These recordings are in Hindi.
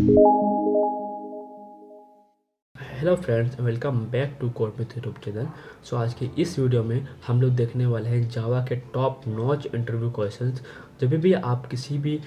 Hello friends, welcome back to code with YouTube channel. So आज के इस वीडियो में हम लोग देखने वाले हैं जावा के टॉप नॉच इंटरव्यू क्वेश्चंस। जब भी आप किसी भी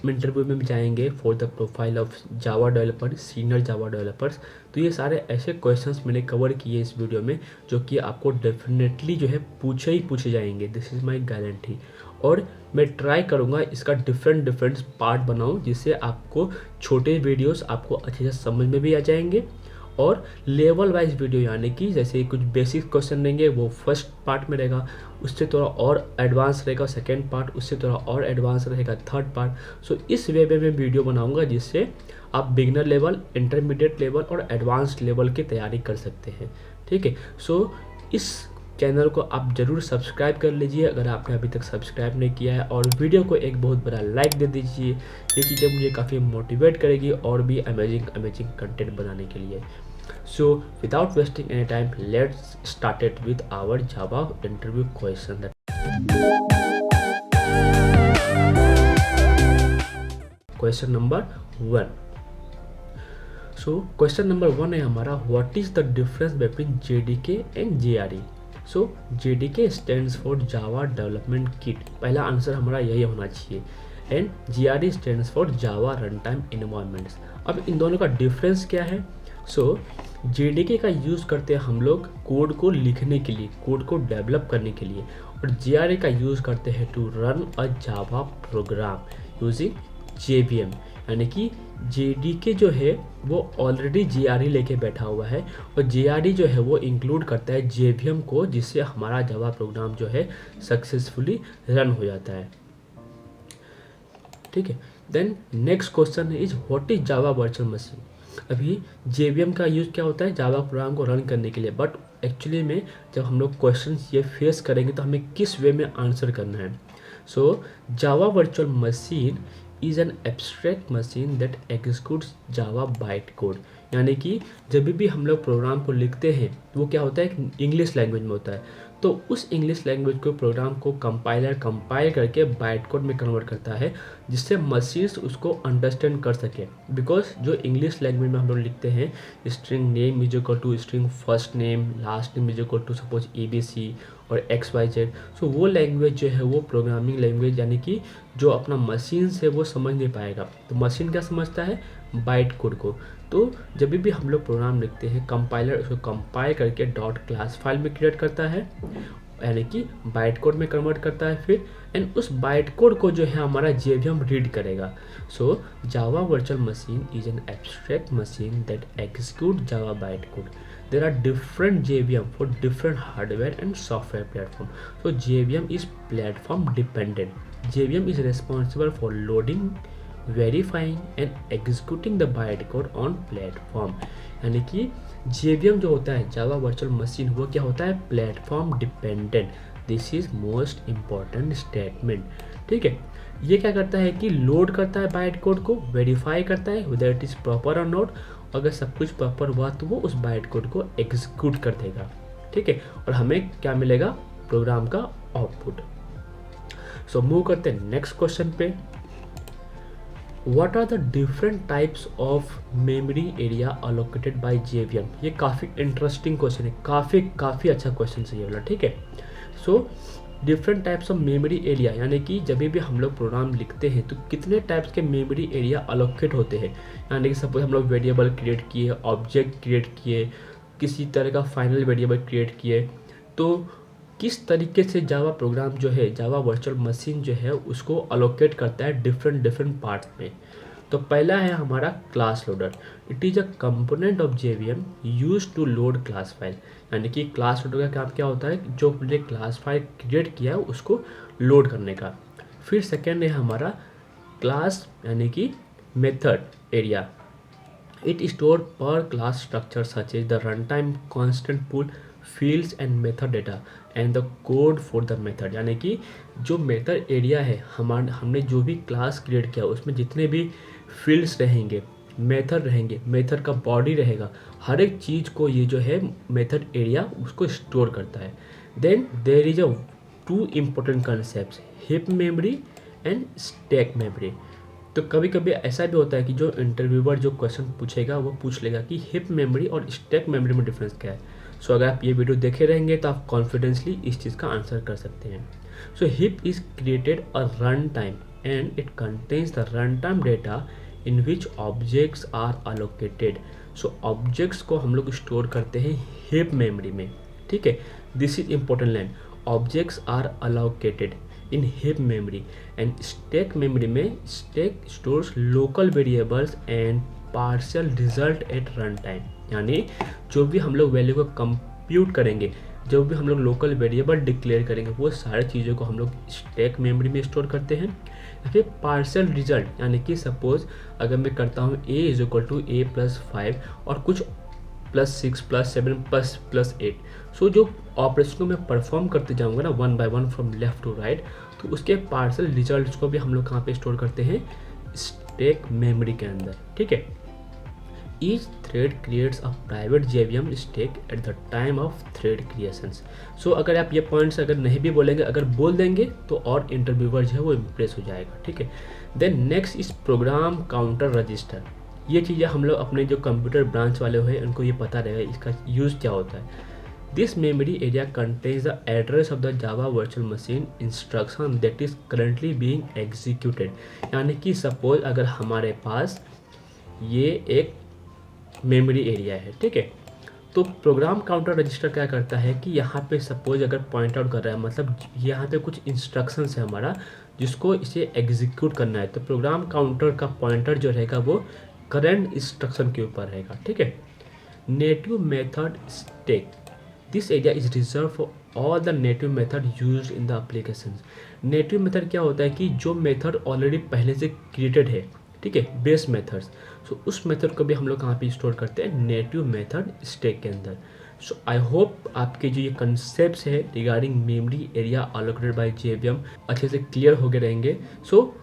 इंटरव्यू में जाएंगे for the profile of Java developer, senior Java developers, तो ये सारे ऐसे क्वेश्चंस मैंने कवर किए इस वीडियो में जो कि आपको डेफिनेटली जो है पूछे जाएंगे। This is my guarantee. और मैं ट्राई करूँगा इसका डिफरेंट पार्ट बनाऊँ जिससे आपको छोटे वीडियोस आपको अच्छे से समझ में भी आ जाएंगे, और लेवल वाइज वीडियो यानी कि जैसे कुछ बेसिक क्वेश्चन रहेंगे वो फर्स्ट पार्ट में रहेगा, उससे थोड़ा और एडवांस रहेगा सेकेंड पार्ट, उससे थोड़ा और एडवांस रहेगा थर्ड पार्ट। सो इस वे में मैं वीडियो बनाऊंगा जिससे आप बिगनर लेवल, इंटरमीडिएट लेवल और एडवांस लेवल की तैयारी कर सकते हैं। ठीक है। सो इस चैनल को आप ज़रूर सब्सक्राइब कर लीजिए अगर आपने अभी तक सब्सक्राइब नहीं किया है, और वीडियो को एक बहुत बड़ा लाइक दे दीजिए। ये चीज़ें मुझे काफ़ी मोटिवेट करेगी और भी अमेजिंग कंटेंट बनाने के लिए। So without wasting any time, let's start it with our Java interview question. Question number 1. So question number 1 है हमारा, what is the difference between JDK and JRE? So JDK stands for Java Development Kit, पहला आंसर हमारा यही होना चाहिए, and JRE stands for Java Runtime Environments। अब इन दोनों का डिफरेंस क्या है? सो JDK का यूज़ करते हैं हम लोग कोड को लिखने के लिए, कोड को डेवलप करने के लिए, और JRE का यूज़ करते हैं to run a Java program using JVM। यानी कि JDK जो है वो ऑलरेडी JRE लेके बैठा हुआ है, और JRE जो है वो इंक्लूड करता है JVM को, जिससे हमारा जावा प्रोग्राम जो है सक्सेसफुली रन हो जाता है। ठीक है। Then next question is what is Java virtual machine. अभी JVM का यूज़ क्या होता है जावा प्रोग्राम को रन करने के लिए, बट एक्चुअली में जब हम लोग क्वेश्चन ये फेस करेंगे तो हमें किस वे में आंसर करना है। So Java virtual machine is an abstract machine that executes Java byte code. यानी कि जब भी हम लोग प्रोग्राम को लिखते हैं वो क्या होता है, इंग्लिश लैंग्वेज में होता है, तो उस इंग्लिश लैंग्वेज को प्रोग्राम को कंपाइलर कंपाइल करके बाइट कोड में कन्वर्ट करता है, जिससे मशीन्स उसको अंडरस्टैंड कर सके। बिकॉज जो इंग्लिश लैंग्वेज में हम लोग लिखते हैं string name is equal to string first name, last name is equal to suppose ABC और XYZ। सो वो लैंग्वेज जो है वो प्रोग्रामिंग लैंग्वेज यानी कि जो अपना मशीन से वो समझ नहीं पाएगा, तो मशीन क्या समझता है, बाइट कोड को। तो जब भी हम लोग प्रोग्राम लिखते हैं कंपाइलर उसको कंपाइल करके डॉट क्लास फाइल में क्रिएट करता है, यानी कि बाइट कोड में कन्वर्ट करता है फिर, एंड उस बाइट कोड को जो है हमारा JVM रीड करेगा। So Java virtual machine is an abstract machine that execute Java byte code. There are different JVM for different hardware and software platform. So JVM is platform dependent. JVM is responsible for loading, verifying and executing the bytecode on platform. यानी कि JVM जो होता है जावा वर्चुअल मशीन वो क्या होता है, platform dependent. This is most important statement. ठीक है। ये क्या करता है कि लोड करता है बाइट कोड को, वेरीफाई करता है वेदर इट इज़ प्रॉपर और नॉट, अगर सब कुछ प्रॉपर हुआ तो वो उस बाइट कोड को एग्जीक्यूट कर देगा। ठीक है। और हमें क्या मिलेगा, प्रोग्राम का आउटपुट। सो मूव करते हैं नेक्स्ट क्वेश्चन पे। What are the different types of memory area allocated by JVM। ये काफ़ी इंटरेस्टिंग क्वेश्चन है, काफ़ी अच्छा क्वेश्चन है ये वाला। ठीक है। So different types of memory area यानी कि जब भी हम लोग प्रोग्राम लिखते हैं तो कितने टाइप्स के मेमोरी एरिया अलोकेट होते हैं। यानी कि सपोज हम लोग वेरिएबल क्रिएट किए, ऑब्जेक्ट क्रिएट किए, किसी तरह का फाइनल वेरिएबल क्रिएट किए, तो किस तरीके से जावा प्रोग्राम जो है जावा वर्चुअल मशीन जो है उसको अलोकेट करता है डिफरेंट पार्ट्स में। तो पहला है हमारा class loader. It is a component of JVM use to load class file. यानी कि क्लास लोडर का काम क्या होता है, जो हमने क्लास फाइल क्रिएट किया है उसको लोड करने का। फिर सेकेंड है हमारा क्लास यानी कि method area. It store per class structure such as the run time constant pool fields and method data and the code for the method. यानी कि जो मेथड एरिया है हमने जो भी क्लास क्रिएट किया उसमें जितने भी फील्ड्स रहेंगे, मेथड रहेंगे, मेथड का बॉडी रहेगा, हर एक चीज़ को ये जो है मेथड एरिया उसको स्टोर करता है। Then there is a two important concept, heap memory and stack memory. तो कभी कभी ऐसा भी होता है कि जो इंटरव्यूअर जो क्वेश्चन पूछेगा वो पूछ लेगा कि हिप मेमोरी और स्टैक मेमोरी में डिफरेंस क्या है। सो अगर आप ये वीडियो देखे रहेंगे तो आप कॉन्फिडेंसली इस चीज़ का आंसर कर सकते हैं। So heap is created a run time and it contains the run time data in which objects are allocated. So objects को हम लोग स्टोर करते हैं हिप मेमोरी में, ठीक है। This is important line, objects are allocated in heap memory and stack memory में stack stores local variables and partial result at run time. यानी जो भी हम लोग वैल्यू को कंप्यूट करेंगे, जो भी हम लोग लोकल वेरिएबल डिक्लेयर करेंगे, वो सारी चीज़ों को हम लोग स्टैक मेमोरी में स्टोर करते हैं। फिर पार्शियल रिजल्ट, यानी कि सपोज अगर मैं करता हूँ a is equal to a plus 5 और कुछ +6 +7 +8, सो जो ऑपरेशन को मैं परफॉर्म करते जाऊँगा ना 1 by 1 from left to right, तो उसके पार्शियल रिजल्ट को भी हम लोग कहाँ पे स्टोर करते हैं, स्टैक मेमोरी के अंदर, ठीक है। Each thread creates a private JVM stack at the time of thread creations. So अगर आप ये पॉइंट्स अगर नहीं भी बोलेंगे, अगर बोल देंगे तो और इंटरव्यूअर जो है वो इम्प्रेस हो जाएगा, ठीक है। Then next is program counter register. ये चीज़ें हम लोग अपने जो कंप्यूटर ब्रांच वाले हुए उनको ये पता रहेगा इसका यूज़ क्या होता है। This memory area contains the address of the Java virtual machine instruction that is currently being executed. यानी कि सपोज अगर हमारे पास ये एक मेमोरी एरिया है, ठीक है, तो प्रोग्राम काउंटर रजिस्टर क्या करता है कि यहाँ पे सपोज अगर पॉइंट आउट कर रहा है, मतलब यहाँ पे कुछ इंस्ट्रक्शंस है हमारा जिसको इसे एग्जीक्यूट करना है, तो प्रोग्राम काउंटर का पॉइंटर जो रहेगा वो करंट इंस्ट्रक्शन के ऊपर रहेगा, ठीक है। Native method stack, this area is reserve for all the native method used in the application. Native method क्या होता है कि जो मेथड ऑलरेडी पहले से क्रिएटेड है, ठीक है, बेस मेथड्स, सो उस मेथड को भी हम लोग कहाँ पे स्टोर करते हैं, नेटिव मेथड स्टैक के अंदर। सो आई होप आपके जो ये कंसेप्ट है regarding memory area allocated by JVM अच्छे से क्लियर हो गए रहेंगे। सो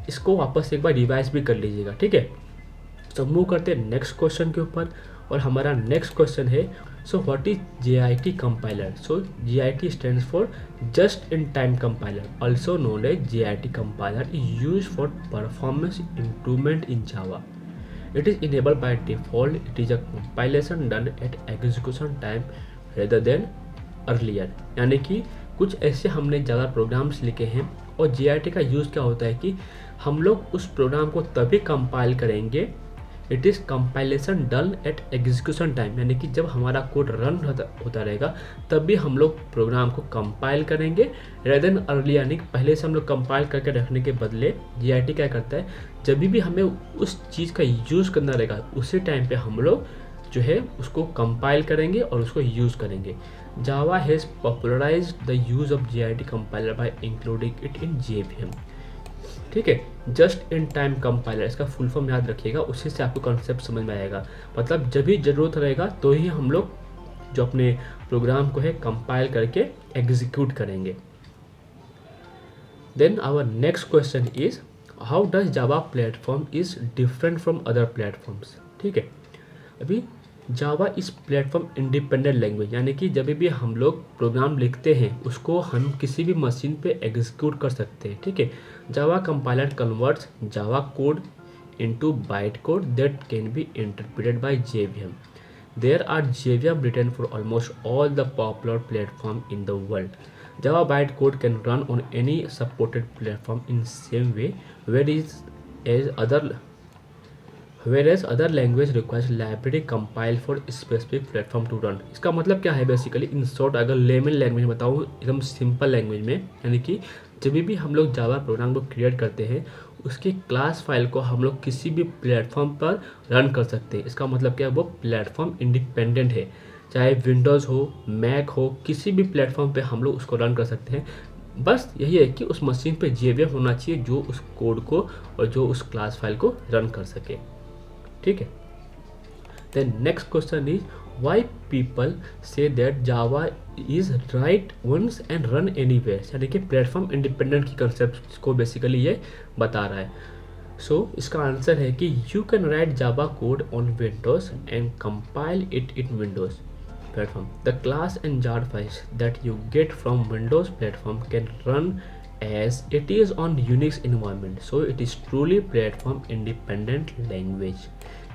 इसको वापस एक बार रिवाइज भी कर लीजिएगा, ठीक है। तो मूव करते हैं नेक्स्ट क्वेश्चन के ऊपर, और हमारा नेक्स्ट क्वेश्चन है so what is JIT compiler. So JIT stands for just in time compiler, also known as JIT compiler, is use for performance improvement in Java. It is enabled by default. It is a compilation done at execution time rather than earlier। यानी कि कुछ ऐसे हमने ज़्यादा प्रोग्राम्स लिखे हैं, और JIT का यूज़ क्या होता है कि हम लोग उस प्रोग्राम को तभी कंपाइल करेंगे, it is compilation done at execution time, यानी कि जब हमारा कोड रन होता रहेगा तभी हम लोग प्रोग्राम को कंपाइल करेंगे रेदर देन अर्ली। यानी कि पहले से हम लोग कंपाइल करके रखने के बदले JIT क्या करता है, जब भी हमें उस चीज़ का यूज़ करना रहेगा उसी टाइम पे हम लोग जो है उसको कंपाइल करेंगे और उसको यूज़ करेंगे। Java has popularised the use of JIT compiler by including it in JVM, ठीक है। जस्ट इन टाइम कंपाइलर, इसका फुल फॉर्म याद रखिएगा, उसी से आपको कॉन्सेप्ट समझ में आएगा। मतलब जब भी ज़रूरत रहेगा तो ही हम लोग जो अपने प्रोग्राम को है कंपाइल करके एग्जीक्यूट करेंगे। Then our next question is how does Java platform is different from other platforms, ठीक है। अभी जावा इस प्लेटफॉर्म इंडिपेंडेंट लैंग्वेज, यानी कि जब भी हम लोग प्रोग्राम लिखते हैं उसको हम किसी भी मशीन पे एग्जीक्यूट कर सकते हैं, ठीक है। Java compiler converts Java code into byte code that can be interpreted by JVM। There are JVM written for almost all the popular platform in the world. Java bytecode can run on any supported platform in same way, whereas other language requires library compile for specific platform to run। इसका मतलब क्या है बेसिकली, इन शॉर्ट अगर लेमन लैंग्वेज में बताऊँ, एकदम सिंपल लैंग्वेज में, यानी कि जब भी हम लोग जावा प्रोग्राम को क्रिएट करते हैं उसकी क्लास फाइल को हम लोग किसी भी प्लेटफॉर्म पर रन कर सकते हैं। इसका मतलब क्या है, वो प्लेटफॉर्म इंडिपेंडेंट है, चाहे विंडोज़ हो, मैक हो, किसी भी प्लेटफॉर्म पे हम लोग उसको रन कर सकते हैं। बस यही है कि उस मशीन पे JVM होना चाहिए जो उस कोड को और जो उस क्लास फाइल को रन कर सके, ठीक है। Then next question is why people say that Java is write once and run anywhere, यानी कि प्लेटफॉर्म इंडिपेंडेंट की कंसेप्ट को बेसिकली ये बता रहा है। सो इसका आंसर है कि you can write Java code on Windows and compile it in Windows platform. The class and jar files that you get from Windows platform can run as it is on Unix environment, so it is truly platform independent language.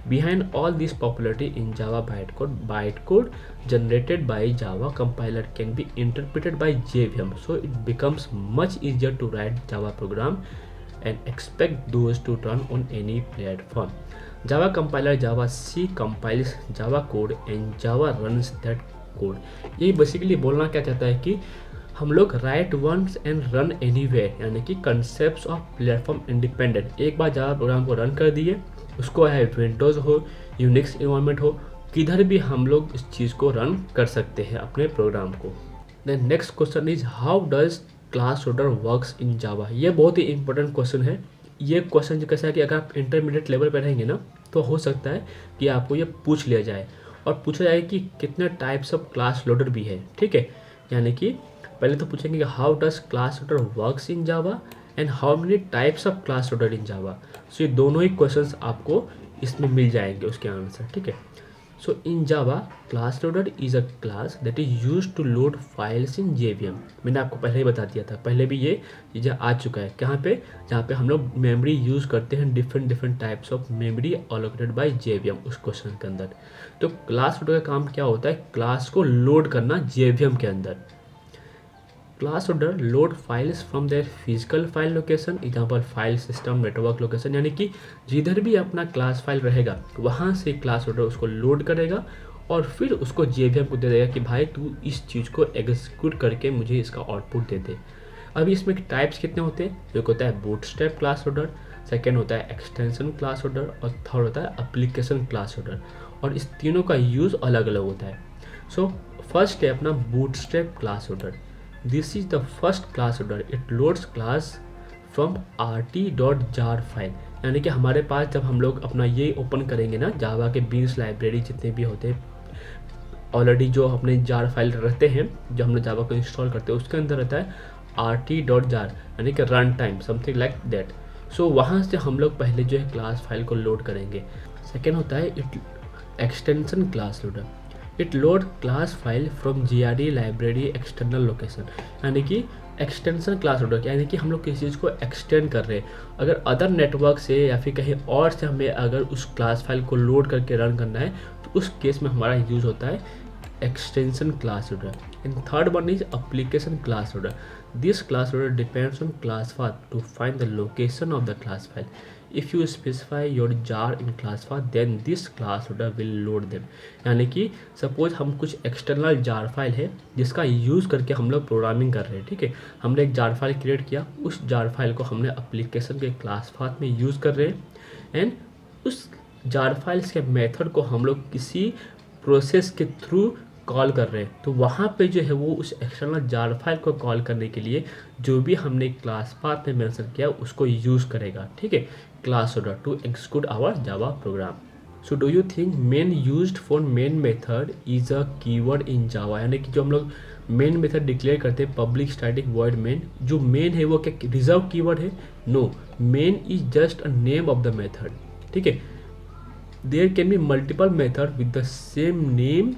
Behind all this popularity in Java bytecode generated by Java compiler can be interpreted by JVM, so it becomes much easier to write Java program and expect those to run on any platform. Java compiler Java C compiles Java code and Java runs that code. ये बेसिकली बोलना क्या चाहता है कि हम लोग write once and run anywhere, यानी कि कंसेप्ट ऑफ प्लेटफॉर्म इंडिपेंडेंट। एक बार जावा प्रोग्राम को रन कर दिए, उसको है विंडोज़ हो, यूनिक्स इन्वायरमेंट हो, किधर भी हम लोग इस चीज़ को रन कर सकते हैं अपने प्रोग्राम को। Then next question is how does class loader works in Java. ये बहुत ही इंपॉर्टेंट क्वेश्चन है। ये क्वेश्चन जो कैसा है कि अगर आप इंटरमीडिएट लेवल पर रहेंगे ना, तो हो सकता है कि आपको ये पूछ लिया जाए और पूछा जाए कि कितने टाइप्स ऑफ क्लास लोडर भी है। ठीक है, यानी कि पहले तो पूछेंगे कि how does class loader works in Java and how many types of class loader in Java. So ये दोनों ही क्वेश्चंस आपको इसमें मिल जाएंगे उसके आंसर। ठीक है, so in Java class loader is a class that is used to load files in JVM. मैंने आपको पहले ही बता दिया था, पहले भी ये चीज़ें आ चुका है। कहाँ पे? जहाँ पे हम लोग मेमोरी यूज़ करते हैं, different types of memory allocated by JVM उस क्वेश्चन के अंदर। तो क्लास लोडर का काम क्या होता है? क्लास को लोड करना जेवीएम के अंदर। Class loader load files from their physical file location, example file system network location, यानी कि जिधर भी अपना क्लास फाइल रहेगा वहाँ से क्लास लोडर उसको लोड करेगा और फिर उसको जेवीएम को दे देगा कि भाई तू इस चीज़ को एग्जीक्यूट करके मुझे इसका आउटपुट दे दे। अभी इसमें टाइप्स कितने होते हैं? एक होता है बूटस्ट्रैप क्लास लोडर, सेकेंड होता है एक्सटेंशन क्लास लोडर और थर्ड होता है एप्लीकेशन क्लास लोडर। और इस तीनों का यूज़ अलग अलग होता है। सो फर्स्ट है अपना bootstrap class loader. This is the first class loader. It loads class from rt.jar file, यानी कि हमारे पास जब हम लोग अपना ये ओपन करेंगे ना, जावा के बीन्स लाइब्रेरी जितने भी होते हैं ऑलरेडी जो अपने जार फाइल रहते हैं, जो हम लोग जावा को इंस्टॉल करते हैं, उसके अंदर रहता है rt.jar, यानी कि run time something like that. So वहाँ से हम लोग पहले जो है क्लास फाइल को लोड करेंगे। सेकेंड होता है extension class loader. It load class file from GRE library external location, यानी कि एक्सटेंशन क्लास लोडर, यानी कि हम लोग किसी चीज़ को एक्सटेंड कर रहे हैं। अगर अदर नेटवर्क से या फिर कहीं और से हमें अगर उस क्लास फाइल को लोड करके रन करना है, तो उस केस में हमारा यूज़ होता है extension class loader. And third one is application class loader. This class loader depends on class path to find the location of the class file. If you specify your jar in class path, then this class loader will load them। यानी कि सपोज हम कुछ एक्सटर्नल जार फाइल है जिसका यूज़ करके हम लोग प्रोग्रामिंग कर रहे हैं। ठीक है, हमने एक जार फाइल क्रिएट किया, उस जार फाइल को हमने एप्लीकेशन के क्लास पाथ में यूज़ कर रहे हैं एंड उस जार फाइल्स के मेथड को हम लोग किसी प्रोसेस के थ्रू कॉल कर रहे हैं। तो वहाँ पे जो है वो उस एक्सटर्नल जार फाइल को कॉल करने के लिए जो भी हमने क्लास पाथ में मेंशन किया उसको यूज़ करेगा। ठीक है, class loader to execute our Java program. So do you think main used for main method is a keyword in Java, यानी कि जो हम लोग मेन मेथड डिक्लेयर करते हैं पब्लिक स्टैटिक वॉइड मेन, जो मेन है वो क्या रिजर्व कीवर्ड है? No, main is just a name of the method. ठीक है, there can be multiple method with the same name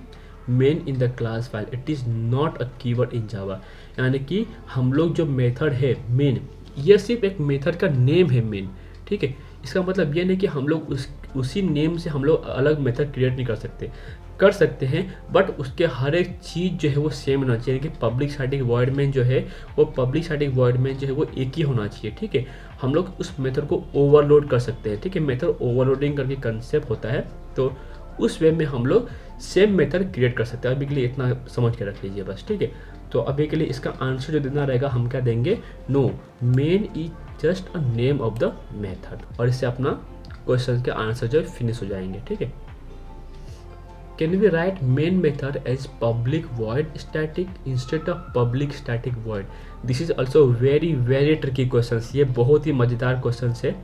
main in the class file, it is not a keyword in Java. यानी कि हम लोग जो मेथड है मेन, ये सिर्फ एक मेथड का नेम है मेन। ठीक है, इसका मतलब ये नहीं कि हम लोग उसी नेम से हम लोग अलग मेथड क्रिएट नहीं कर सकते हैं, बट उसके हर एक चीज़ जो है वो सेम होना चाहिए कि पब्लिक स्टैटिक वॉइड मेन जो है वो पब्लिक स्टैटिक वॉइड मेन जो है वो एक ही होना चाहिए। ठीक है, हम लोग उस मेथड को ओवरलोड कर सकते हैं। ठीक है, मेथड ओवरलोडिंग करके कंसेप्ट होता है, तो उस वे में हम लोग सेम मेथड क्रिएट कर सकते हैं। अभी के लिए इतना समझ के रख लीजिए बस। ठीक है, तो अभी के लिए इसका आंसर जो देना रहेगा हम क्या देंगे? No, main is just a name of the method. और इससे अपना क्वेश्चन के आंसर जो है फिनिश हो जाएंगे। ठीक है, can we write main method as public void static instead of public static void? This is also very tricky question. ये बहुत ही मज़ेदार क्वेश्चन है।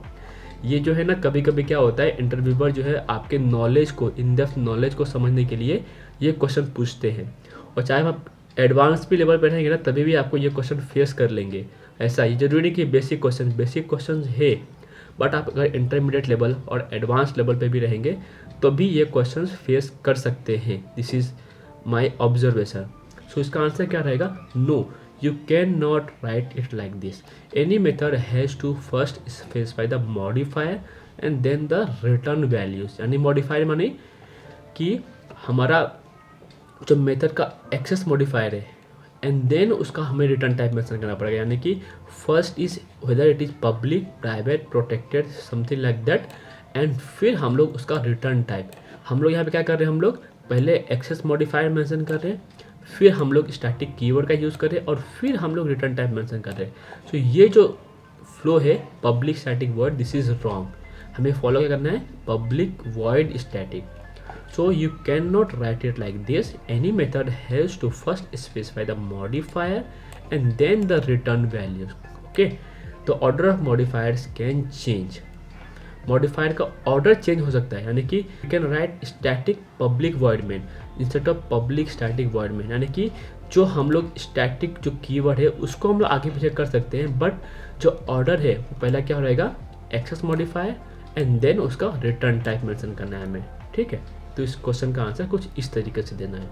ये जो है ना, कभी कभी क्या होता है, इंटरव्यूअर जो है आपके नॉलेज को, इन डेप्थ नॉलेज को समझने के लिए ये क्वेश्चन पूछते हैं, और चाहे आप एडवांस भी लेवल पर रहेंगे ना तभी भी आपको ये क्वेश्चन फेस कर लेंगे। ऐसा ही जरूरी नहीं कि बेसिक क्वेश्चन है, बट आप अगर इंटरमीडिएट लेवल और एडवांस लेवल पे भी रहेंगे तो भी ये क्वेश्चन फेस कर सकते हैं। This is my observation. सो इसका आंसर क्या रहेगा? No, you cannot write it like this. Any method has to first specify the modifier and then the return values. यानी modifier माने कि हमारा जो मेथड का एक्सेस मॉडिफायर है एंड देन उसका हमें रिटर्न टाइप मेंशन करना पड़ेगा, यानी कि first is whether it is public, private, protected, something like that, and फिर हम लोग उसका रिटर्न टाइप। हम लोग यहाँ पे क्या कर रहे हैं, हम लोग पहले एक्सेस मॉडिफायर मेंशन कर रहे हैं, फिर हम लोग स्टैटिक कीवर्ड का यूज़ कर रहे हैं और फिर हम लोग रिटर्न टाइप मेंशन कर रहे हैं। सो ये जो फ्लो है public static word, this is wrong. हमें फॉलो क्या करना है, public void static. So you cannot write it like this. Any method has to first specify the modifier and then the return values. Okay, the order of modifiers can change. Modifier का order change हो सकता है, यानी कि you can write static public void main instead of public static void main, यानी कि जो हम लोग static जो कीवर्ड है उसको हम लोग आगे पीछे कर सकते हैं, बट जो ऑर्डर है वो पहला क्या रहेगा, एक्सेस मॉडिफायर एंड देन उसका रिटर्न टाइप मेंशन करना है हमें। ठीक है, तो इस क्वेश्चन का आंसर कुछ इस तरीके से देना है।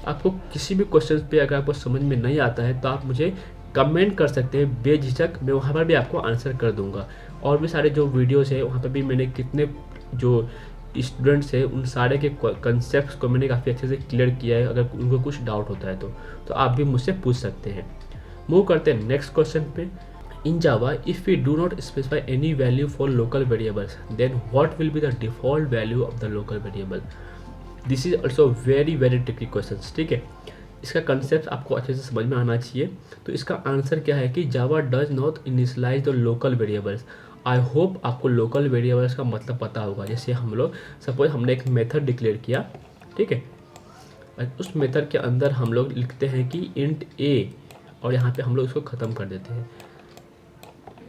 आपको किसी भी क्वेश्चन पे अगर आपको समझ में नहीं आता है तो आप मुझे कमेंट कर सकते हैं बेझिझक, मैं वहाँ पर भी आपको आंसर कर दूंगा। और भी सारे जो वीडियोस है वहाँ पर भी मैंने कितने जो स्टूडेंट्स हैं उन सारे के कंसेप्ट को मैंने काफ़ी अच्छे से क्लियर किया है। अगर उनको कुछ डाउट होता है तो आप भी मुझसे पूछ सकते हैं। मूव करते हैं नेक्स्ट क्वेश्चन पे। In Java, if we do not specify any value for local variables, then what will be the default value of the local variable? This is also very tricky questions. ठीक है, इसका कंसेप्ट आपको अच्छे से समझ में आना चाहिए। तो इसका आंसर क्या है कि Java does not initialize the local variables. I hope आपको लोकल वेरिएबल्स का मतलब पता होगा। जैसे हम लोग सपोज हमने एक मेथड डिक्लेयर किया, ठीक है, उस मेथड के अंदर हम लोग लिखते हैं कि इंट a और यहाँ पे हम लोग उसको ख़त्म कर देते हैं।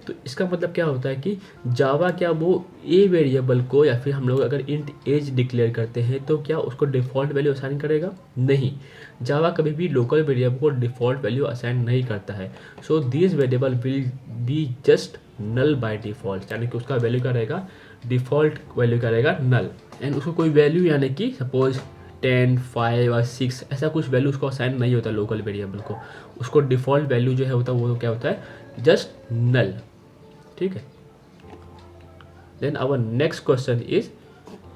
तो इसका मतलब क्या होता है कि जावा क्या वो ए वेरिएबल को, या फिर हम लोग अगर इंट एज डिक्लेयर करते हैं तो क्या उसको डिफ़ॉल्ट वैल्यू असाइन करेगा? नहीं, जावा कभी भी लोकल वेरिएबल को डिफ़ॉल्ट वैल्यू असाइन नहीं करता है। So this variable will be just null by default, यानी कि उसका वैल्यू क्या रहेगा, डिफ़ॉल्ट वैल्यू क्या रहेगा, नल। एंड उसको कोई वैल्यू यानी कि सपोज 10, 5 और 6 ऐसा कुछ वैल्यू उसको असाइन नहीं होता लोकल वेरिएबल को। उसको डिफ़ॉल्ट वैल्यू जो है होता है वो क्या होता है, जस्ट नल। ठीक है, then our next question is,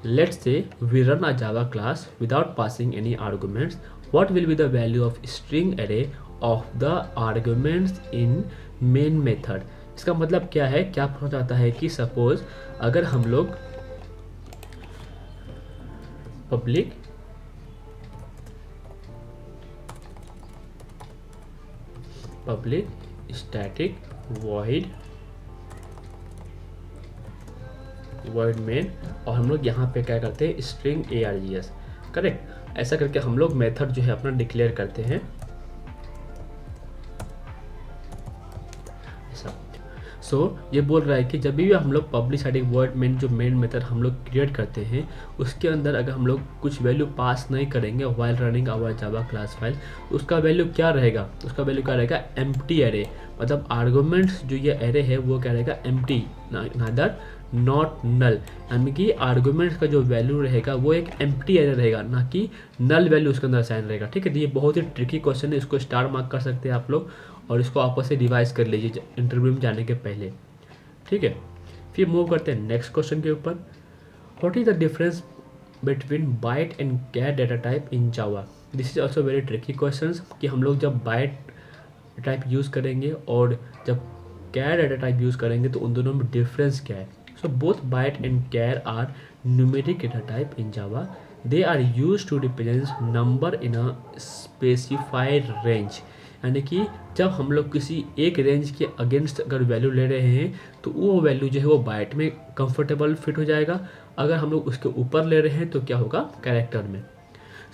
let's say we run a Java class without passing any arguments, what will be the value of string array of the arguments in main method. इसका मतलब क्या है, क्या पूछा जाता है कि सपोज अगर हम लोग पब्लिक स्टैटिक वॉइड मेन और हम लोग यहाँ पे क्या करते हैं, स्ट्रिंग args, करेक्ट, ऐसा करके हम लोग मेथड जो है अपना डिक्लेयर करते हैं ऐसा। सो ये बोल रहा है कि जब भी हम लोग पब्लिक स्टैटिक वॉइड मेन जो मेन मेथड हम लोग क्रिएट करते हैं उसके अंदर अगर हम लोग कुछ वैल्यू पास नहीं करेंगे while running our Java class file, उसका वैल्यू क्या रहेगा, उसका वैल्यू क्या रहेगा, एम्प्टी एरे। मतलब आर्गुमेंट्स जो ये एरे है वो क्या रहेगा, एम्प्टी, नादर नॉट नल, यानी कि आर्गुमेंट्स का जो वैल्यू रहेगा वो एक एम्प्टी एरे रहेगा, ना कि नल वैल्यू उसके अंदर असाइन रहेगा। ठीक है, तो ये बहुत ही ट्रिकी क्वेश्चन है, इसको स्टार मार्क कर सकते हैं आप लोग और इसको आपस से रिवाइज कर लीजिए इंटरव्यू में जाने के पहले। ठीक है, फिर मूव करते हैं नेक्स्ट क्वेश्चन के ऊपर। What is the difference between byte and char data type in Java. This is also very tricky question कि हम लोग जब बाइट टाइप यूज़ करेंगे और जब कैर डाटा टाइप यूज़ करेंगे तो उन दोनों में डिफरेंस क्या है। So both byte and char are numeric data type in Java. They are used to represent number in a specified range. यानी कि जब हम लोग किसी एक रेंज के अगेंस्ट अगर वैल्यू ले रहे हैं तो वो वैल्यू जो है वो बाइट में कंफर्टेबल फिट हो जाएगा, अगर हम लोग उसके ऊपर ले रहे हैं तो क्या होगा, कैरेक्टर में।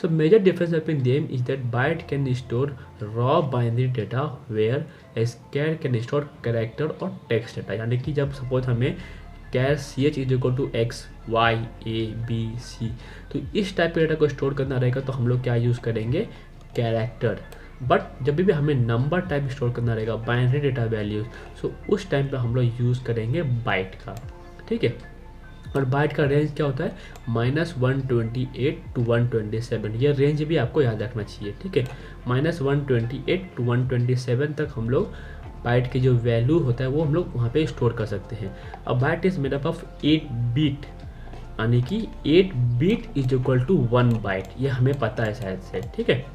So major difference between them is that byte can store raw binary data whereas char can store character और text data। यानी कि जब सपोज हमें char CH is equal to XYABC, तो इस टाइप के डेटा को स्टोर करना रहेगा तो हम लोग क्या यूज़ करेंगे, कैरेक्टर। बट जब भी हमें नंबर टाइप स्टोर करना रहेगा, बाइनरी डेटा वैल्यूज, सो उस टाइम पे हम लोग यूज़ करेंगे बाइट का। ठीक है, और बाइट का रेंज क्या होता है -128 to 127, ये रेंज भी आपको याद रखना चाहिए, ठीक है। -128 to 127 तक हम लोग बाइट की जो वैल्यू होता है वो हम लोग वहाँ पे स्टोर कर सकते हैं। अब byte is made up of 8 bit, यानी कि 8 bit is equal to 1 byte, ये हमें पता है शायद से, ठीक है।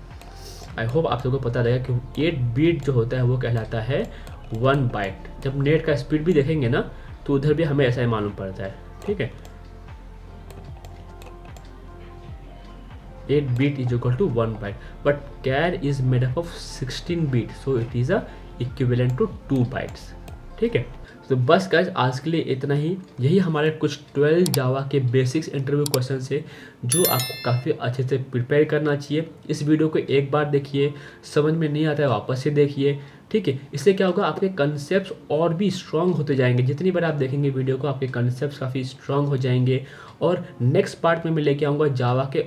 आई होप आप सबको पता रहेगा कि 8 बीट जो होता है वो कहलाता है 1 बाइट। जब नेट का स्पीड भी देखेंगे ना तो उधर भी हमें ऐसा ही मालूम पड़ता है, ठीक है। 8 bit is equal to 1 byte, but char is made up of 16 bit, so it is a equivalent to 2 bytes, ठीक है। तो बस गाइस आज के लिए इतना ही। यही हमारे कुछ 12 जावा के बेसिक्स इंटरव्यू क्वेश्चन है जो आपको काफ़ी अच्छे से प्रिपेयर करना चाहिए। इस वीडियो को एक बार देखिए, समझ में नहीं आता है वापस से देखिए, ठीक है। इससे क्या होगा, आपके कंसेप्ट और भी स्ट्रांग होते जाएंगे। जितनी बार आप देखेंगे वीडियो को आपके कंसेप्ट काफ़ी स्ट्रांग हो जाएंगे। और नेक्स्ट पार्ट में मैं लेके आऊँगा जावा के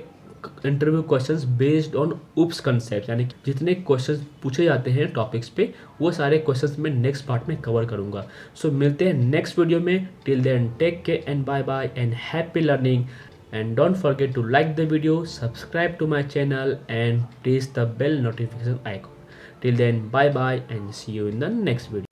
interview questions based on oops concept, यानी जितने क्वेश्चंस पूछे जाते हैं टॉपिक्स पे वो सारे क्वेश्चंस मैं नेक्स्ट पार्ट में कवर करूंगा। सो मिलते हैं नेक्स्ट वीडियो में। Till then take care and bye bye and happy learning, and don't forget to like the video, subscribe to my channel and press the bell notification icon. Till then, bye bye and see you in the next video.